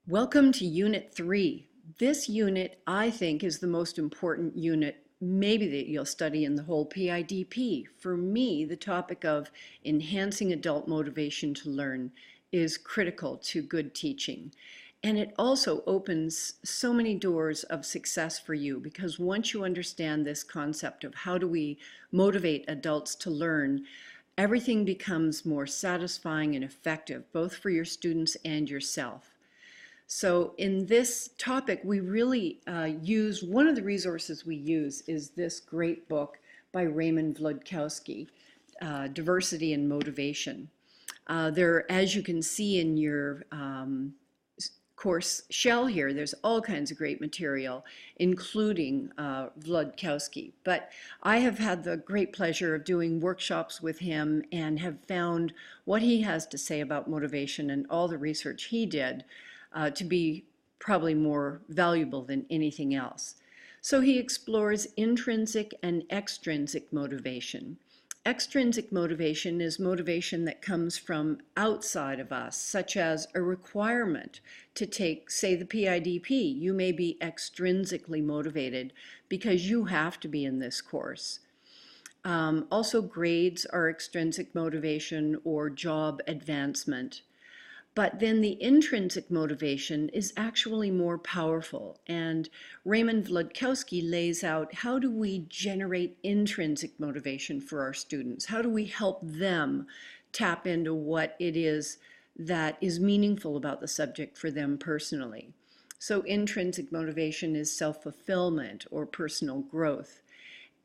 Welcome to Unit 3. This unit, I think, is the most important unit maybe that you'll study in the whole PIDP. For me, the topic of enhancing adult motivation to learn is critical to good teaching. And it also opens so many doors of success for you because once you understand this concept of how do we motivate adults to learn, everything becomes more satisfying and effective, both for your students and yourself. So in this topic, we really use, one of the resources we use is this great book by Raymond Vlodkowski, Diversity and Motivation. As you can see in your course shell here, there's all kinds of great material, including Vlodkowski. But I have had the great pleasure of doing workshops with him and have found what he has to say about motivation and all the research he did to be probably more valuable than anything else. So he explores intrinsic and extrinsic motivation. Extrinsic motivation is motivation that comes from outside of us, such as a requirement to take, say, the PIDP. You may be extrinsically motivated because you have to be in this course. Also, grades are extrinsic motivation or job advancement. But then the intrinsic motivation is actually more powerful. And Raymond Vlodkowski lays out how do we generate intrinsic motivation for our students? How do we help them tap into what it is that is meaningful about the subject for them personally? So intrinsic motivation is self-fulfillment or personal growth.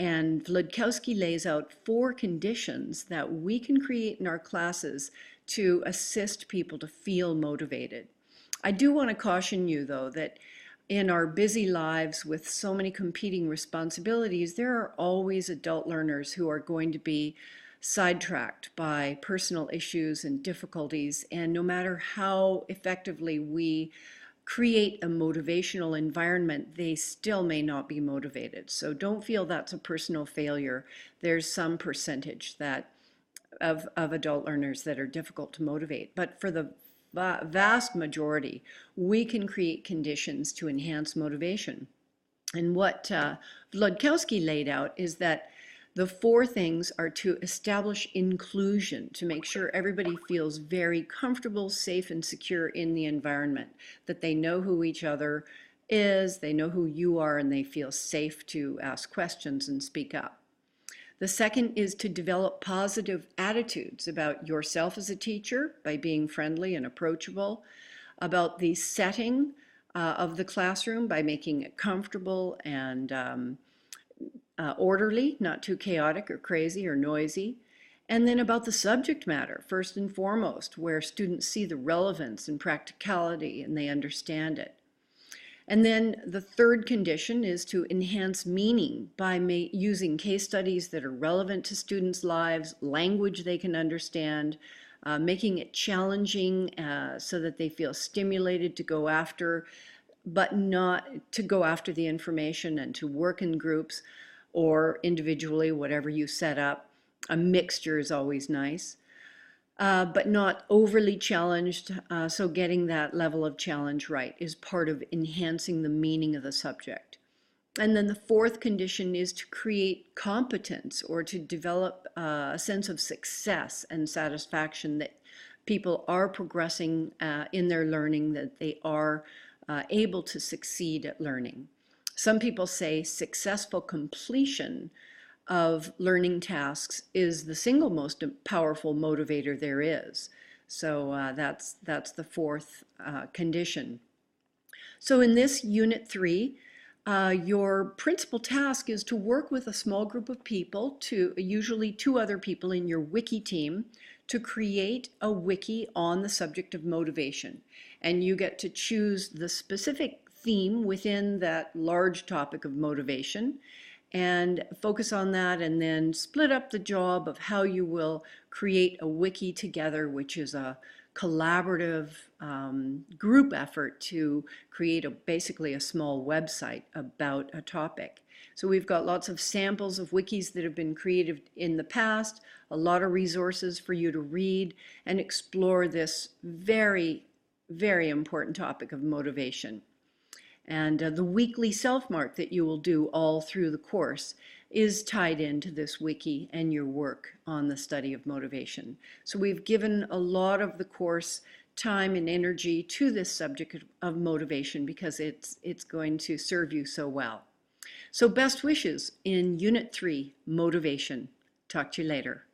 And Vlodkowski lays out 4 conditions that we can create in our classes to assist people to feel motivated. I do want to caution you, though, that in our busy lives with so many competing responsibilities, there are always adult learners who are going to be sidetracked by personal issues and difficulties. And no matter how effectively we create a motivational environment, they still may not be motivated. So don't feel that's a personal failure. There's some percentage of adult learners that are difficult to motivate. But for the vast majority, we can create conditions to enhance motivation. And what Vlodkowski laid out is that the 4 things are to establish inclusion, to make sure everybody feels very comfortable, safe, and secure in the environment, that they know who each other is, they know who you are, and they feel safe to ask questions and speak up. The second is to develop positive attitudes about yourself as a teacher by being friendly and approachable, about the setting of the classroom by making it comfortable and orderly, not too chaotic or crazy or noisy. And then about the subject matter, first and foremost, where students see the relevance and practicality and they understand it. And then the third condition is to enhance meaning by using case studies that are relevant to students' lives, language they can understand, making it challenging so that they feel stimulated to go after, but not to go after the information and to work in groups or individually, whatever you set up. A mixture is always nice. But not overly challenged. So getting that level of challenge right is part of enhancing the meaning of the subject. And then the fourth condition is to create competence or to develop a sense of success and satisfaction that people are progressing in their learning, that they are able to succeed at learning. Some people say successful completion of learning tasks is the single most powerful motivator there is. So that's the fourth condition. So in this Unit 3, your principal task is to work with a small group of people, usually 2 other people in your wiki team, to create a wiki on the subject of motivation. And you get to choose the specific theme within that large topic of motivation and focus on that, and then split up the job of how you will create a wiki together, which is a collaborative group effort to create basically a small website about a topic. So we've got lots of samples of wikis that have been created in the past, a lot of resources for you to read and explore this very very important topic of motivation. And the weekly self-mark that you will do all through the course is tied into this wiki and your work on the study of motivation. So we've given a lot of the course time and energy to this subject of motivation because it's going to serve you so well. So best wishes in Unit 3, Motivation. Talk to you later.